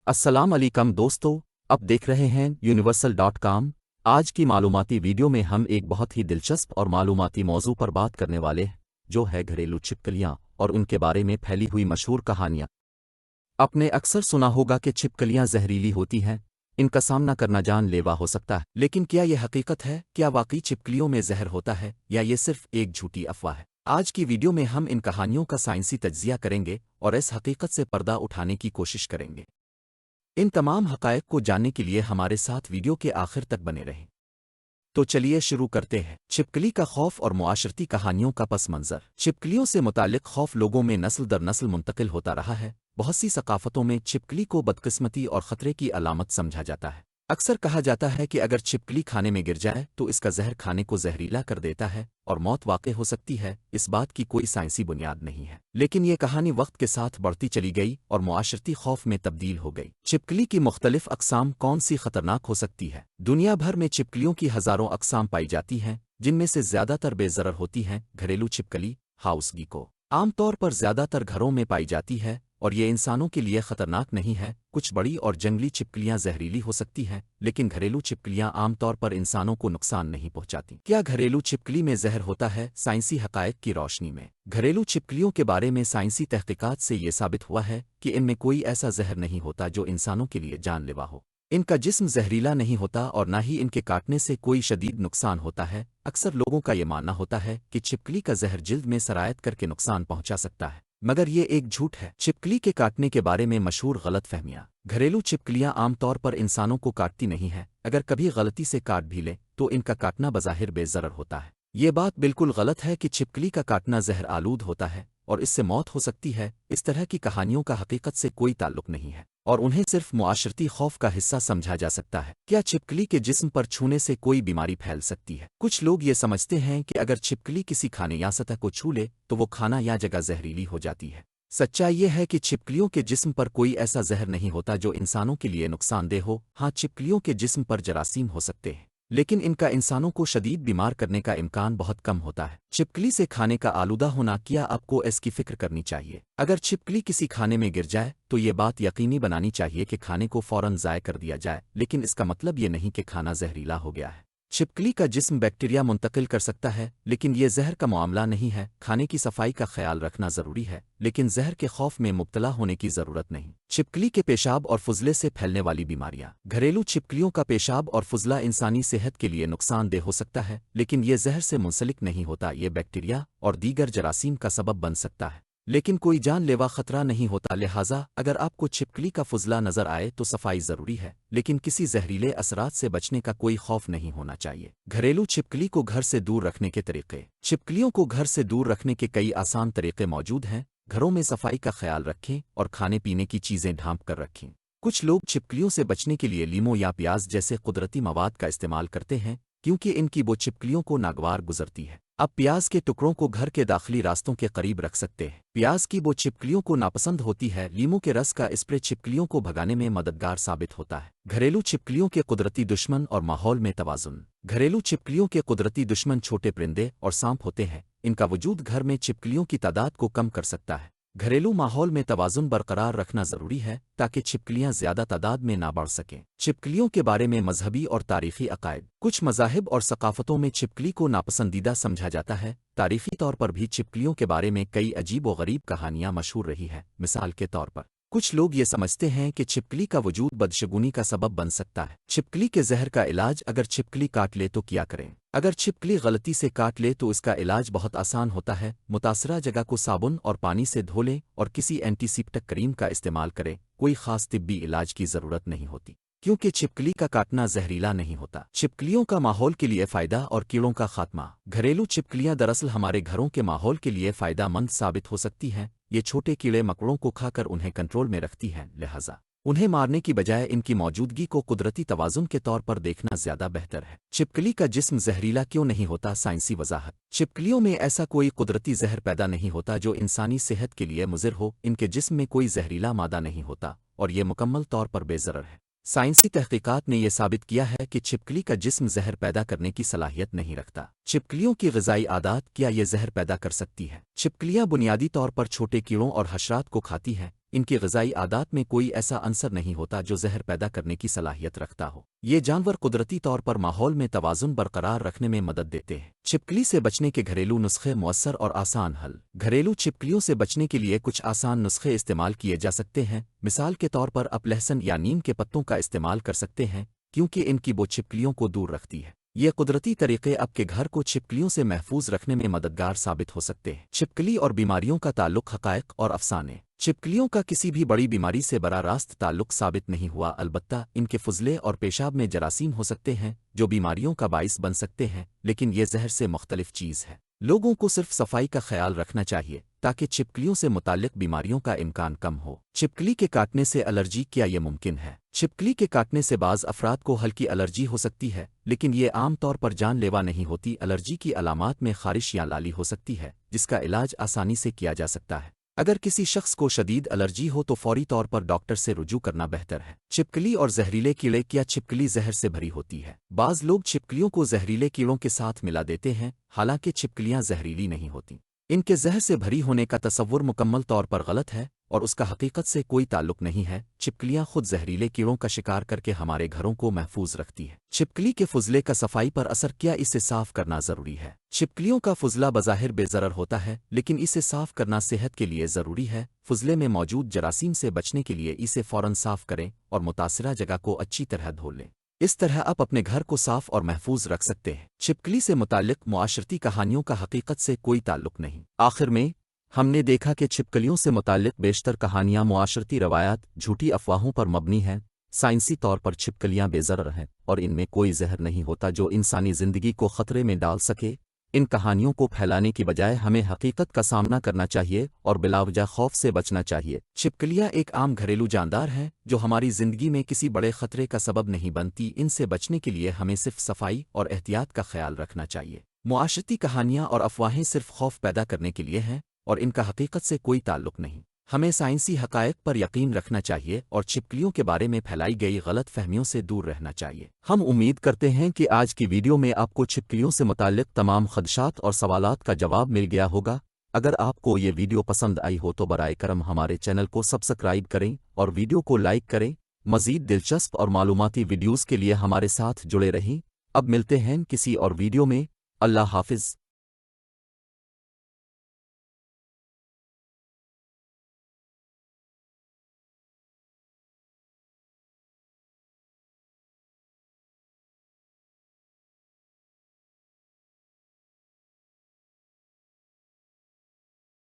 अस्सलाम अलैकुम दोस्तों। अब देख रहे हैं यूनिवर्सल.com। आज की मालूमाती वीडियो में हम एक बहुत ही दिलचस्प और मालूमाती मौजू पर बात करने वाले हैं, जो है घरेलू छिपकलियां और उनके बारे में फैली हुई मशहूर कहानियां। आपने अक्सर सुना होगा कि छिपकलियां जहरीली होती हैं, इनका सामना करना जानलेवा हो सकता है। लेकिन क्या यह हकीकत है? क्या वाकई छिपकलियों में जहर होता है, या ये सिर्फ एक झूठी अफवाह है? आज की वीडियो में हम इन कहानियों का साइंसी तज्जिया करेंगे और इस हकीकत से पर्दा उठाने की कोशिश करेंगे। इन तमाम हक़ाइक़ को जानने के लिए हमारे साथ वीडियो के आखिर तक बने रहें। तो चलिए शुरू करते हैं। छिपकली का खौफ और मुआशरती कहानियों का पस मंज़र। छिपकलियों से मुतालिक खौफ लोगों में नस्ल दर नस्ल मुंतकिल होता रहा है। बहुत सी सकाफ़तों में छिपकली को बदकिस्मती और ख़तरे की अलामत समझा जाता है। अक्सर कहा जाता है कि अगर छिपकली खाने में गिर जाए तो इसका जहर खाने को जहरीला कर देता है और मौत वाक़ई हो सकती है। इस बात की कोई साइंसी बुनियाद नहीं है, लेकिन ये कहानी वक्त के साथ बढ़ती चली गई और मुआशरती खौफ में तब्दील हो गई। छिपकली की मुख्तलिफ अक़साम कौन सी ख़तरनाक हो सकती है? दुनिया भर में छिपकलियों की हज़ारों अक़साम पाई जाती हैं, जिनमें से ज़्यादातर बेज़रर होती हैं। घरेलू छिपकली हाउस गीको आमतौर पर ज़्यादातर घरों में पाई जाती है और ये इंसानों के लिए खतरनाक नहीं है। कुछ बड़ी और जंगली छिपकलियां जहरीली हो सकती हैं, लेकिन घरेलू छिपकलियां आमतौर पर इंसानों को नुकसान नहीं पहुंचाती। क्या घरेलू छिपकली में जहर होता है? साइंसी हक़ाइक़ की रोशनी में घरेलू छिपकलियों के बारे में साइंसी तहक़ीक़ात से ये साबित हुआ है कि इनमें कोई ऐसा जहर नहीं होता जो इंसानों के लिए जानलेवा हो। इनका जिस्म जहरीला नहीं होता और न ही इनके काटने से कोई शदीद नुकसान होता है। अक्सर लोगों का ये मानना होता है कि छिपकली का जहर जिल्द में सरायत करके नुकसान पहुंचा सकता है, मगर ये एक झूठ है। छिपकली के काटने के बारे में मशहूर गलतफहमियां। घरेलू छिपकलियां आमतौर पर इंसानों को काटती नहीं हैं। अगर कभी गलती से काट भी ले तो इनका काटना बज़ाहिर बेज़रर होता है। ये बात बिल्कुल गलत है कि छिपकली का काटना जहर आलूद होता है और इससे मौत हो सकती है। इस तरह की कहानियों का हकीकत से कोई ताल्लुक नहीं है और उन्हें सिर्फ मुआशरती खौफ का हिस्सा समझा जा सकता है। क्या छिपकली के जिस्म पर छूने से कोई बीमारी फैल सकती है? कुछ लोग ये समझते हैं कि अगर छिपकली किसी खाने या सतह को छू ले तो वो खाना या जगह जहरीली हो जाती है। सच्चाई ये है कि छिपकलियों के जिस्म पर कोई ऐसा जहर नहीं होता जो इंसानों के लिए नुकसानदेह हो। हाँ, छिपकलियों के जिस्म पर जरासीम हो सकते हैं, लेकिन इनका इंसानों को शदीद बीमार करने का इम्कान बहुत कम होता है। छिपकली से खाने का आलूदा होना। क्या आपको इसकी फिक्र करनी चाहिए? अगर छिपकली किसी खाने में गिर जाए तो ये बात यकीनी बनानी चाहिए कि खाने को फ़ौरन ज़ाय कर दिया जाए, लेकिन इसका मतलब ये नहीं कि खाना जहरीला हो गया है। छिपकली का जिस्म बैक्टीरिया मुंतकिल कर सकता है, लेकिन ये जहर का मामला नहीं है। खाने की सफाई का ख्याल रखना ज़रूरी है, लेकिन जहर के खौफ में मुब्तला होने की ज़रूरत नहीं। छिपकली के पेशाब और फुजले से फैलने वाली बीमारियां। घरेलू छिपकलियों का पेशाब और फुजला इंसानी सेहत के लिए नुकसानदेह हो सकता है, लेकिन ये जहर से मुंसलिक नहीं होता। ये बैक्टीरिया और दीगर जरासीम का सबब बन सकता है, लेकिन कोई जानलेवा खतरा नहीं होता। लिहाजा अगर आपको छिपकली का फुजला नजर आए तो सफाई जरूरी है, लेकिन किसी जहरीले असरात से बचने का कोई खौफ नहीं होना चाहिए। घरेलू छिपकली को घर से दूर रखने के तरीके। छिपकलियों को घर से दूर रखने के कई आसान तरीके मौजूद हैं। घरों में सफाई का ख्याल रखें और खाने पीने की चीजें ढांप कर रखें। कुछ लोग छिपकलियों से बचने के लिए लीमो या प्याज जैसे कुदरती मवाद का इस्तेमाल करते हैं, क्योंकि इनकी बो छिपकलियों को नागवार गुजरती है। अब प्याज के टुकड़ों को घर के दाखिली रास्तों के करीब रख सकते हैं। प्याज की बो छिपकलियों को नापसंद होती है। लीमू के रस का स्प्रे छिपकलियों को भगाने में मददगार साबित होता है। घरेलू छिपकलियों के कुदरती दुश्मन और माहौल में तवाज़ुन। घरेलू छिपकलियों के कुदरती दुश्मन छोटे परिंदे और सांप होते हैं। इनका वजूद घर में छिपकलियों की तादाद को कम कर सकता है। घरेलू माहौल में तवाज़ुन बरकरार रखना ज़रूरी है ताकि छिपकलियां ज़्यादा तादाद में ना बढ़ सकें। छिपकलियों के बारे में मजहबी और तारीख़ी अक़ायद। कुछ मज़ाहिब और सकाफ़तों में छिपकली को नापसंदीदा समझा जाता है। तारीख़ी तौर पर भी छिपकलियों के बारे में कई अजीब व गरीब कहानियाँ मशहूर रही हैं। मिसाल के तौर पर कुछ लोग ये समझते हैं कि छिपकली का वजूद बदशगुनी का सबब बन सकता है। छिपकली के जहर का इलाज। अगर छिपकली काट ले तो क्या करें? अगर छिपकली गलती से काट ले तो इसका इलाज बहुत आसान होता है। मुतासरा जगह को साबुन और पानी से धो लें और किसी एंटीसेप्टिक क्रीम का इस्तेमाल करें। कोई खास तिब्बी इलाज की ज़रूरत नहीं होती, क्योंकि छिपकली का काटना जहरीला नहीं होता। छिपकलियों का माहौल के लिए फ़ायदा और कीड़ों का खात्मा। घरेलू छिपकलियां दरअसल हमारे घरों के माहौल के लिए फ़ायदेमंद साबित हो सकती हैं। ये छोटे कीड़े मकड़ों को खाकर उन्हें कंट्रोल में रखती हैं, लिहाजा उन्हें मारने की बजाय इनकी मौजूदगी को कुदरती तवाज़ुन के तौर पर देखना ज़्यादा बेहतर है। छिपकली का जिस्म जहरीला क्यों नहीं होता? साइंसी वजाहत। छिपकलियों में ऐसा कोई कुदरती जहर पैदा नहीं होता जो इंसानी सेहत के लिए मुज़िर हो। इनके जिस्म में कोई जहरीला मादा नहीं होता और ये मुकम्मल तौर पर बेज़रर है। साइंसी तहकीकात ने यह साबित किया है कि छिपकली का जिस्म जहर पैदा करने की सलाहियत नहीं रखता। छिपकलियों की ग़िज़ाई आदत। क्या ये जहर पैदा कर सकती है? छिपकलियां बुनियादी तौर पर छोटे कीड़ों और हशरात को खाती हैं। इनकी ग़िज़ाई आदात में कोई ऐसा अंसर नहीं होता जो जहर पैदा करने की सलाहियत रखता हो। ये जानवर कुदरती तौर पर माहौल में तवाज़ुन बरकरार रखने में मदद देते हैं। छिपकली से बचने के घरेलू नुस्खे मुअस्सर और आसान हल। घरेलू छिपकलियों से बचने के लिए कुछ आसान नुस्खे इस्तेमाल किए जा सकते हैं। मिसाल के तौर पर आप लहसुन या नीम के पत्तों का इस्तेमाल कर सकते हैं, क्योंकि इनकी बो छिपकलियों को दूर रखती है। ये कुदरती तरीके आपके घर को छिपकलियों से महफूज रखने में मददगार साबित हो सकते हैं। छिपकली और बीमारियों का ताल्लुक हक़ाइक़ और अफसाने। छिपकलियों का किसी भी बड़ी बीमारी से बराह रास्त ताल्लुक साबित नहीं हुआ, अलबत्ता इनके फुजले और पेशाब में जरासीम हो सकते हैं जो बीमारियों का बाइस बन सकते हैं, लेकिन ये जहर से मुख्तलिफ चीज़ है। लोगों को सिर्फ सफाई का ख्याल रखना चाहिए ताकि छिपकलियों से मुताल्लिक बीमारियों का इम्कान कम हो। छिपकली के काटने से एलर्जी, क्या ये मुमकिन है? छिपकली के काटने से बाज़ अफराद को हल्की एलर्जी हो सकती है, लेकिन ये आम तौर पर जानलेवा नहीं होती। एलर्जी की अलामात में खारिश या लाली हो सकती है, जिसका इलाज आसानी से किया जा सकता है। अगर किसी शख्स को शदीद एलर्जी हो तो फौरी तौर पर डॉक्टर से रुजू करना बेहतर है। छिपकली और जहरीले कीड़े, क्या छिपकली जहर से भरी होती है? बाज़ लोग छिपकलियों को जहरीले कीड़ों के साथ मिला देते हैं, हालांकि छिपकलियां जहरीली नहीं होती। इनके जहर से भरी होने का तसव्वुर मुकम्मल तौर पर गलत है और उसका हकीकत से कोई ताल्लुक नहीं है। छिपकलियां खुद जहरीले कीड़ों का शिकार करके हमारे घरों को महफूज रखती है। छिपकली के फुजले का सफाई पर असर, क्या इसे साफ करना ज़रूरी है? छिपकलियों का फुजला बज़ाहिर बेज़रर होता है, लेकिन इसे साफ करना सेहत के लिए ज़रूरी है। फुजले में मौजूद जरासीम से बचने के लिए इसे फ़ौरन साफ करें और मुतासिरा जगह को अच्छी तरह धो लें। इस तरह आप अपने घर को साफ और महफूज रख सकते हैं। छिपकली से मुताल्लिक मुआशरती कहानियों का हकीकत से कोई ताल्लुक नहीं। आखिर में हमने देखा कि छिपकलियों से मुताल्लिक बेशतर कहानियां मुआशरती रवायात, झूठी अफवाहों पर मबनी हैं। साइंसी तौर पर छिपकलियां बेज़रर हैं और इनमें कोई जहर नहीं होता जो इंसानी ज़िंदगी को ख़तरे में डाल सके। इन कहानियों को फैलाने की बजाय हमें हकीकत का सामना करना चाहिए और बिलावजा खौफ से बचना चाहिए। छिपकलियां एक आम घरेलू जानदार हैं जो हमारी ज़िंदगी में किसी बड़े ख़तरे का सबब नहीं बनती। इनसे बचने के लिए हमें सिर्फ सफाई और एहतियात का ख्याल रखना चाहिए। मुआशरती कहानियां और अफवाहें सिर्फ खौफ पैदा करने के लिए हैं और इनका हकीकत से कोई ताल्लुक नहीं। हमें साइंसी हक़ाइक़ पर यकीन रखना चाहिए और छिपकलियों के बारे में फैलाई गई गलत फहमियों से दूर रहना चाहिए। हम उम्मीद करते हैं कि आज की वीडियो में आपको छिपकलियों से मुताल्लिक़ तमाम ख़दशात और सवालात का जवाब मिल गया होगा। अगर आपको ये वीडियो पसंद आई हो तो बराए करम हमारे चैनल को सब्सक्राइब करें और वीडियो को लाइक करें। मज़ीद दिलचस्प और मालूमाती वीडियोज़ के लिए हमारे साथ जुड़े रहें। अब मिलते हैं किसी और वीडियो में। अल्लाह हाफ़िज़।